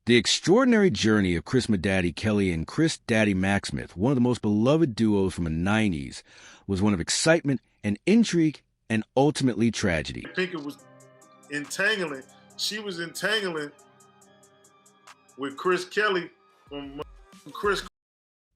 The extraordinary journey of Chris "Daddy" Kelly and Chris "Daddy" Smith, one of the most beloved duos from the 90s, was one of excitement and intrigue and ultimately tragedy. I think it was entangling. She was entangling with Chris Kelly from Kris.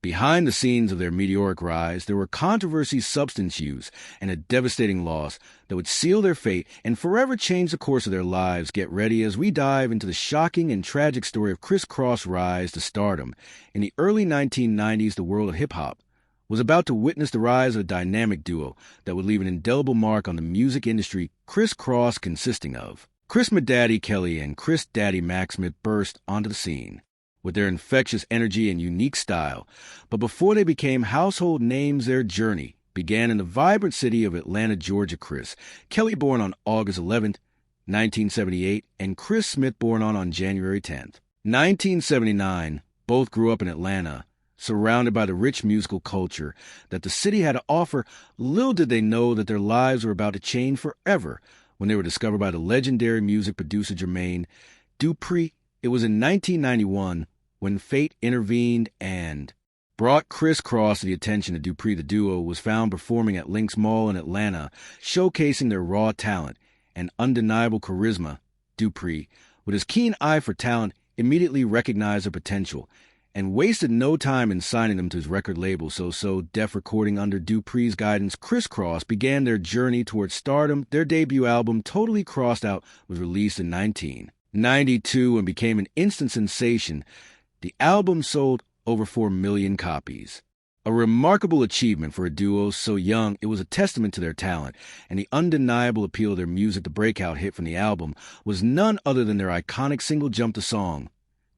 Behind the scenes of their meteoric rise, there were controversy, substance use, and a devastating loss that would seal their fate and forever change the course of their lives. Get ready as we dive into the shocking and tragic story of Kris Kross' rise to stardom. In the early 1990s, the world of hip-hop was about to witness the rise of a dynamic duo that would leave an indelible mark on the music industry. Kris Kross, consisting of Chris "Daddy" Kelly and Chris "Daddy" Smith, burst onto the scene with their infectious energy and unique style. But before they became household names, their journey began in the vibrant city of Atlanta, Georgia. Chris Kelly, born on August 11, 1978, and Chris Smith, born on January 10, 1979, both grew up in Atlanta, surrounded by the rich musical culture that the city had to offer. Little did they know that their lives were about to change forever when they were discovered by the legendary music producer Jermaine Dupri. It was in 1991 when fate intervened and brought Kris Kross to the attention of Dupri. The duo was found performing at Lynx Mall in Atlanta, showcasing their raw talent and undeniable charisma. Dupri, with his keen eye for talent, immediately recognized their potential and wasted no time in signing them to his record label. So Def Recording. Under Dupri's guidance, Kris Kross began their journey towards stardom. Their debut album, Totally Crossed Out, was released in 1992 and became an instant sensation. The album sold over 4 million copies. A remarkable achievement for a duo so young. It was a testament to their talent and the undeniable appeal of their music. The breakout hit from the album was none other than their iconic single Jump. The song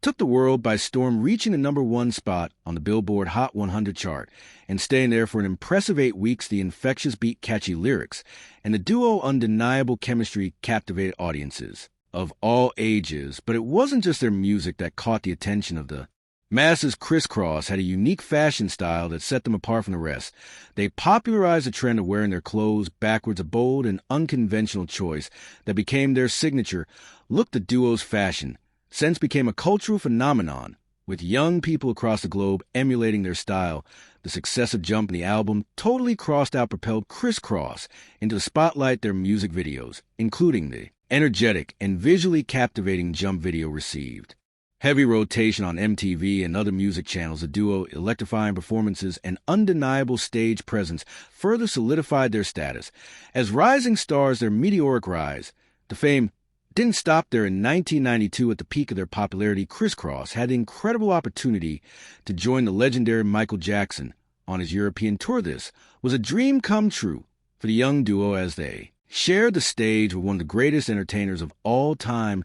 took the world by storm, reaching the #1 spot on the Billboard Hot 100 chart and staying there for an impressive 8 weeks. The infectious beat, catchy lyrics, and the duo's undeniable chemistry captivated audiences of all ages. But it wasn't just their music that caught the attention of the masses. Kris Kross had a unique fashion style that set them apart from the rest. They popularized the trend of wearing their clothes backwards, a bold and unconventional choice that became their signature look. The duo's fashion sense became a cultural phenomenon, with young people across the globe emulating their style. The success of Jump and the album Totally Crossed Out propelled Kris Kross into the spotlight. Their music videos, including the energetic and visually captivating Jump video, received heavy rotation on MTV and other music channels. The duo electrifying performances and undeniable stage presence further solidified their status as rising stars. Their meteoric rise to fame didn't stop there. In 1992, at the peak of their popularity, Kris Kross had the incredible opportunity to join the legendary Michael Jackson on his European tour. This was a dream come true for the young duo as they shared the stage with one of the greatest entertainers of all time.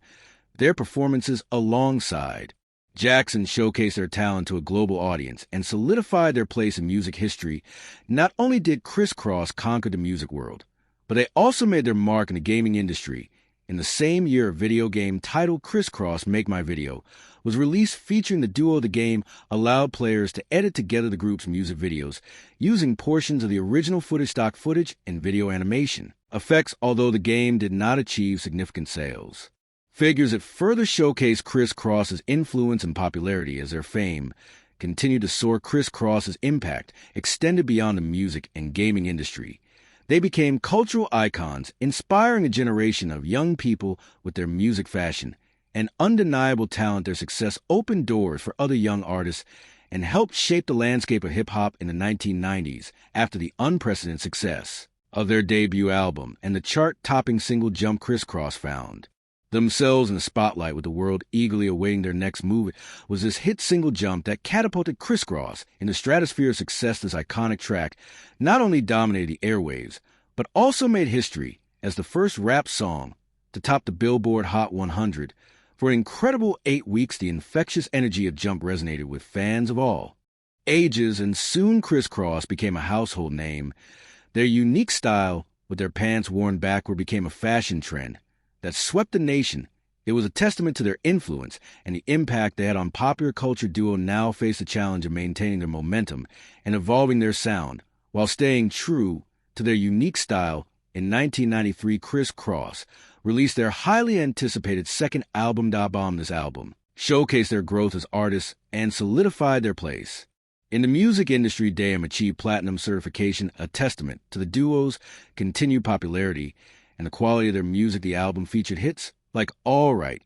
Their performances alongside Jackson showcased their talent to a global audience and solidified their place in music history. Not only did Kris Kross conquer the music world, but they also made their mark in the gaming industry. In the same year, a video game titled Kris Kross Make My Video was released, featuring the duo. The game allowed players to edit together the group's music videos using portions of the original footage, stock footage, and video animation effects. Although the game did not achieve significant sales figures, it further showcased Kris Kross's influence and popularity. As their fame continued to soar, Kris Kross's impact extended beyond the music and gaming industry. They became cultural icons, inspiring a generation of young people with their music, fashion, and undeniable talent. Their success opened doors for other young artists and helped shape the landscape of hip-hop in the 1990s. After the unprecedented success of their debut album and the chart-topping single Jump, Kris Kross found themselves in the spotlight, with the world eagerly awaiting their next move. It was this hit single Jump that catapulted Kris Kross in the stratosphere of success. This iconic track not only dominated the airwaves, but also made history as the first rap song to top the Billboard Hot 100. For an incredible 8 weeks, the infectious energy of Jump resonated with fans of all ages, and soon Kris Kross became a household name. Their unique style, with their pants worn backward, became a fashion trend that swept the nation. It was a testament to their influence and the impact they had on popular culture. Duo now face the challenge of maintaining their momentum and evolving their sound while staying true to their unique style. In 1993, Kris Kross released their highly anticipated second album, Da Bomb. This album showcased their growth as artists, and solidified their place. In the music industry, Dame achieved platinum certification, a testament to the duo's continued popularity and the quality of their music. The album featured hits like All Right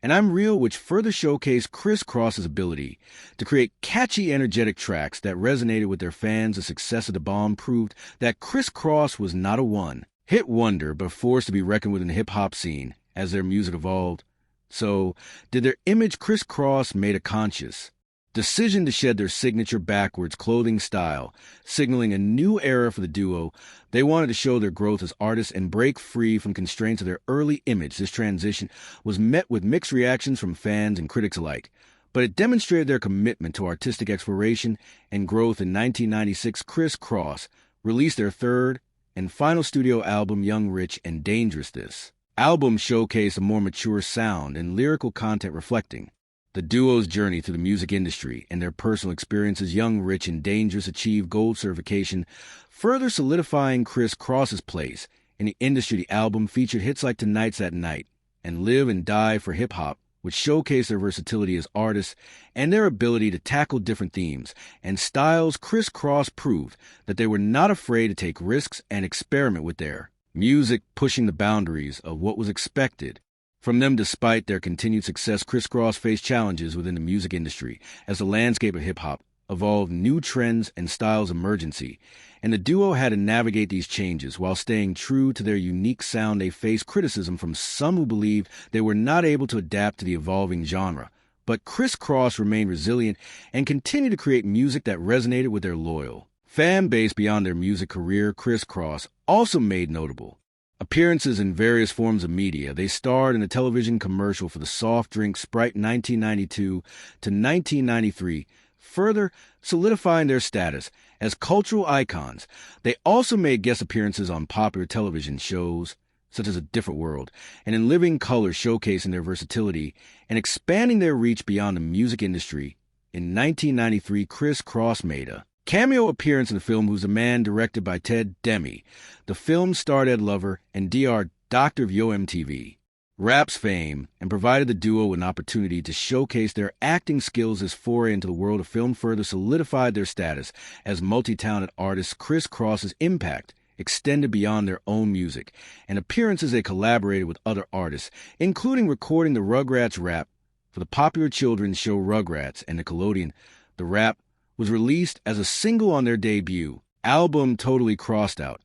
and I'm Real, which further showcased Kris Kross's ability to create catchy, energetic tracks that resonated with their fans. The success of The Bomb proved that Kris Kross was not a one-hit wonder, but forced to be reckoned with in the hip-hop scene as their music evolved. So, did their image? Kris Kross made a conscious decision to shed their signature backwards clothing style, signaling a new era for the duo. They wanted to show their growth as artists and break free from constraints of their early image. This transition was met with mixed reactions from fans and critics alike, but it demonstrated their commitment to artistic exploration and growth. In 1996, Kris Kross released their third and final studio album, Young, Rich, and Dangerous. This album showcased a more mature sound and lyrical content reflecting the duo's journey through the music industry and their personal experiences. Young, Rich, and Dangerous achieved gold certification, further solidifying Kris Kross's place in the industry. The album featured hits like Tonight's at Night and Live and Die for hip-hop, which showcased their versatility as artists and their ability to tackle different themes and styles. Kris Kross proved that they were not afraid to take risks and experiment with their music, pushing the boundaries of what was expected from them. Despite their continued success, Kris Kross faced challenges within the music industry as the landscape of hip-hop evolved, new trends and styles emergency, and the duo had to navigate these changes while staying true to their unique sound. They faced criticism from some who believed they were not able to adapt to the evolving genre, but Kris Kross remained resilient and continued to create music that resonated with their loyal fan base. Beyond their music career, Kris Kross also made notable appearances in various forms of media. They starred in a television commercial for the soft drink Sprite 1992 to 1993, further solidifying their status as cultural icons. They also made guest appearances on popular television shows such as A Different World and In Living Color, showcasing their versatility and expanding their reach beyond the music industry. In 1993, Kris Kross made a cameo appearance in the film Who's the Man, directed by Ted Demme. The film starred Ed Lover and Dr. of Yo MTV Rap's fame and provided the duo with an opportunity to showcase their acting skills. This foray into the world of film further solidified their status as multi-talented artists. Kris Kross's impact extended beyond their own music and appearances. They collaborated with other artists, including recording the Rugrats rap for the popular children's show Rugrats and Nickelodeon. The rap was released as a single on their debut album, Totally Crossed Out,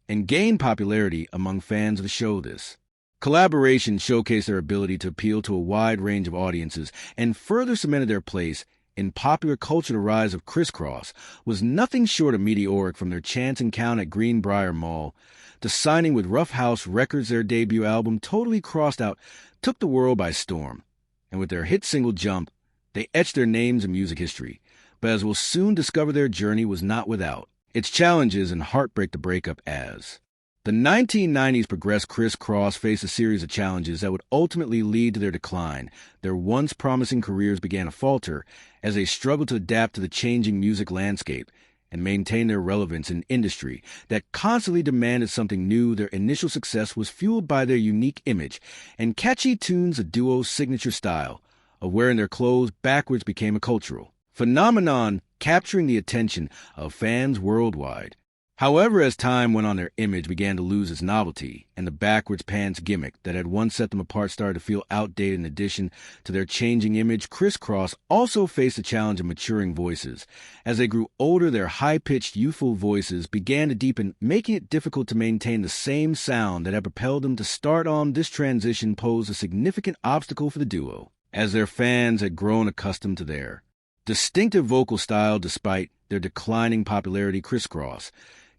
and gained popularity among fans of the show. This collaboration showcased their ability to appeal to a wide range of audiences and further cemented their place in popular culture. The rise of Kris Kross was nothing short of meteoric. From their chance encounter at Greenbrier Mall to signing with Rough House Records, their debut album, Totally Crossed Out, took the world by storm. And with their hit single, Jump, they etched their names in music history. But as we'll soon discover, their journey was not without its challenges and heartbreak. The breakup. As the 1990s progressed, Kris Kross faced a series of challenges that would ultimately lead to their decline. Their once promising careers began to falter as they struggled to adapt to the changing music landscape and maintain their relevance in an industry that constantly demanded something new. Their initial success was fueled by their unique image and catchy tunes. The duo's signature style of wearing their clothes backwards became a cultural phenomenon, capturing the attention of fans worldwide. However, as time went on, their image began to lose its novelty, and the backwards pants gimmick that had once set them apart started to feel outdated. In addition to their changing image, Kris Kross also faced the challenge of maturing voices. As they grew older, their high-pitched, youthful voices began to deepen, making it difficult to maintain the same sound that had propelled them to stardom. This transition posed a significant obstacle for the duo, as their fans had grown accustomed to their distinctive vocal style. Despite their declining popularity, Kris Kross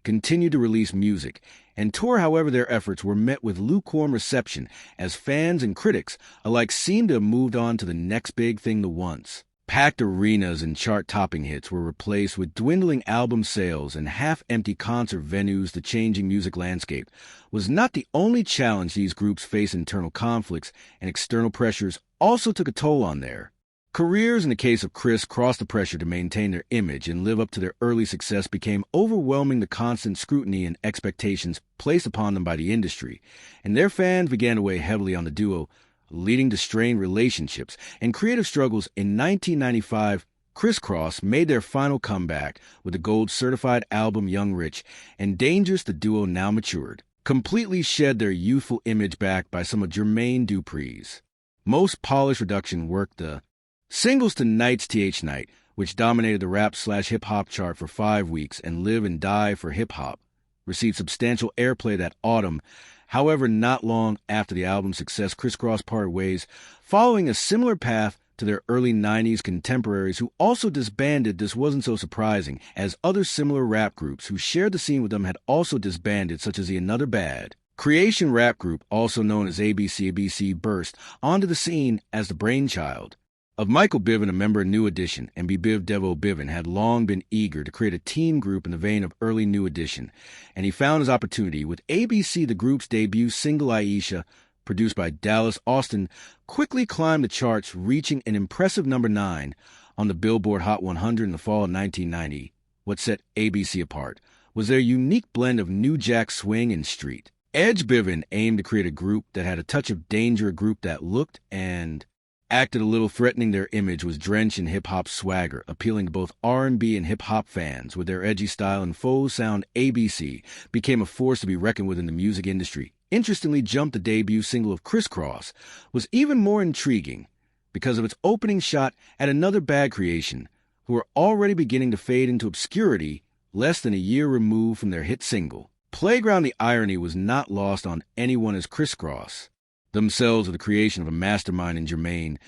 continued to release music and tour. However, their efforts were met with lukewarm reception as fans and critics alike seemed to have moved on to the next big thing. The once packed arenas and chart-topping hits were replaced with dwindling album sales and half-empty concert venues. The changing music landscape was not the only challenge these groups faced. Internal conflicts and external pressures also took a toll on their careers. In the case of Kris Kross, the pressure to maintain their image and live up to their early success became overwhelming. The constant scrutiny and expectations placed upon them by the industry and their fans began to weigh heavily on the duo. leading to strained relationships and creative struggles. In 1995, Kris Kross made their final comeback with the gold-certified album Young Rich, and Dangerous, the duo now matured, completely shed their youthful image backed by some of Jermaine Dupri's most polished production work. The singles to Night's TH Night, which dominated the rap/hip-hop chart for 5 weeks, and Live and Die for Hip Hop, received substantial airplay that autumn. However, not long after the album's success, Kris Kross parted ways, following a similar path to their early 90s contemporaries who also disbanded. This wasn't so surprising, as other similar rap groups who shared the scene with them had also disbanded, such as the Another Bad Creation rap group, also known as ABC, burst onto the scene as the brainchild of Michael Bivin, a member of New Edition, and Biv Devo Bivin had long been eager to create a team group in the vein of early New Edition, and he found his opportunity with ABC. The group's debut single, Aisha, produced by Dallas Austin, quickly climbed the charts, reaching an impressive number 9 on the Billboard Hot 100 in the fall of 1990. What set ABC apart was their unique blend of new jack swing and street. Edge Bivin aimed to create a group that had a touch of danger, a group that looked and acted a little threatening. Their image was drenched in hip-hop swagger, appealing to both R&B and hip-hop fans. With their edgy style and faux sound, ABC became a force to be reckoned with in the music industry. Interestingly, Jump, the debut single of Kris Kross, was even more intriguing because of its opening shot at Another Bad Creation, who were already beginning to fade into obscurity less than a year removed from their hit single. Playground. The irony was not lost on anyone, as Kris Kross themselves were the creation of a mastermind in Jermaine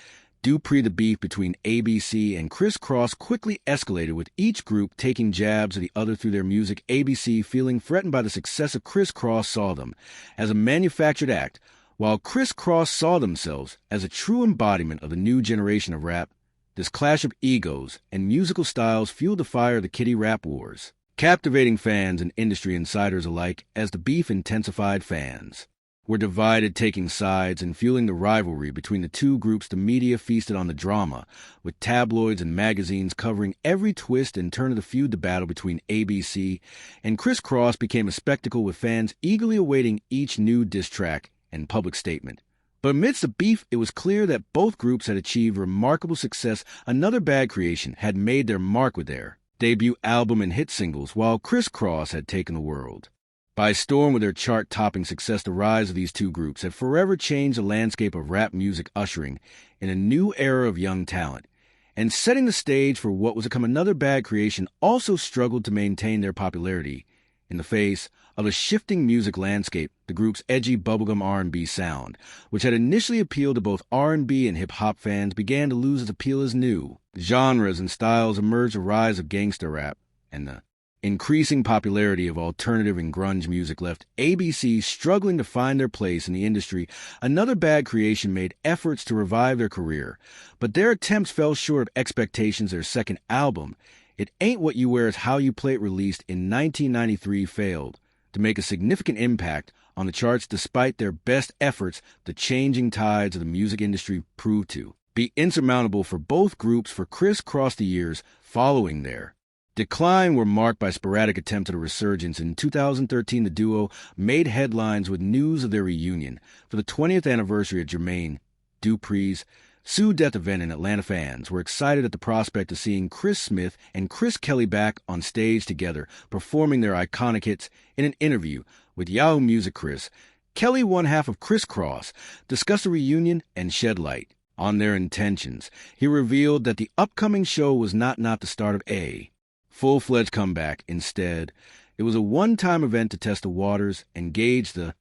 Dupri. The beef between ABC and Kris Kross quickly escalated, with each group taking jabs at the other through their music. ABC, feeling threatened by the success of Kris Kross, saw them as a manufactured act, while Kris Kross saw themselves as a true embodiment of the new generation of rap. This clash of egos and musical styles fueled the fire of the Kitty Rap Wars, captivating fans and industry insiders alike. As the beef intensified, fans were divided, taking sides and fueling the rivalry between the two groups. The media feasted on the drama, with tabloids and magazines covering every twist and turn of the feud. The battle between ABC and Kris Kross became a spectacle, with fans eagerly awaiting each new diss track and public statement. But amidst the beef, it was clear that both groups had achieved remarkable success. Another Bad Creation had made their mark with their debut album and hit singles, while Kris Kross had taken the world by storm with their chart-topping success. The rise of these two groups had forever changed the landscape of rap music, ushering in a new era of young talent, and setting the stage for what was to come. Another Bad Creation also struggled to maintain their popularity in the face of a shifting music landscape. The group's edgy bubblegum R&B sound, which had initially appealed to both R&B and hip-hop fans, began to lose its appeal as new genres and styles emerged. The rise of gangsta rap and the increasing popularity of alternative and grunge music left ABC struggling to find their place in the industry. Another Bad Creation made efforts to revive their career, but their attempts fell short of expectations. Their second album, It Ain't What You Wear, It's How You Play It, released in 1993, failed to make a significant impact on the charts. Despite their best efforts, the changing tides of the music industry proved to be insurmountable for both groups. For Kris Kross, the years following their decline were marked by sporadic attempts at a resurgence. In 2013, the duo made headlines with news of their reunion for the 20th anniversary of Jermaine Dupri's Sue Death event in Atlanta. Fans were excited at the prospect of seeing Chris Smith and Chris Kelly back on stage together, performing their iconic hits. In an interview with Yahoo Music, Chris Kelly, one half of Kris Kross, discussed the reunion and shed light on their intentions. He revealed that the upcoming show was not the start of a full-fledged comeback. Instead, it was a one-time event to test the waters and gauge the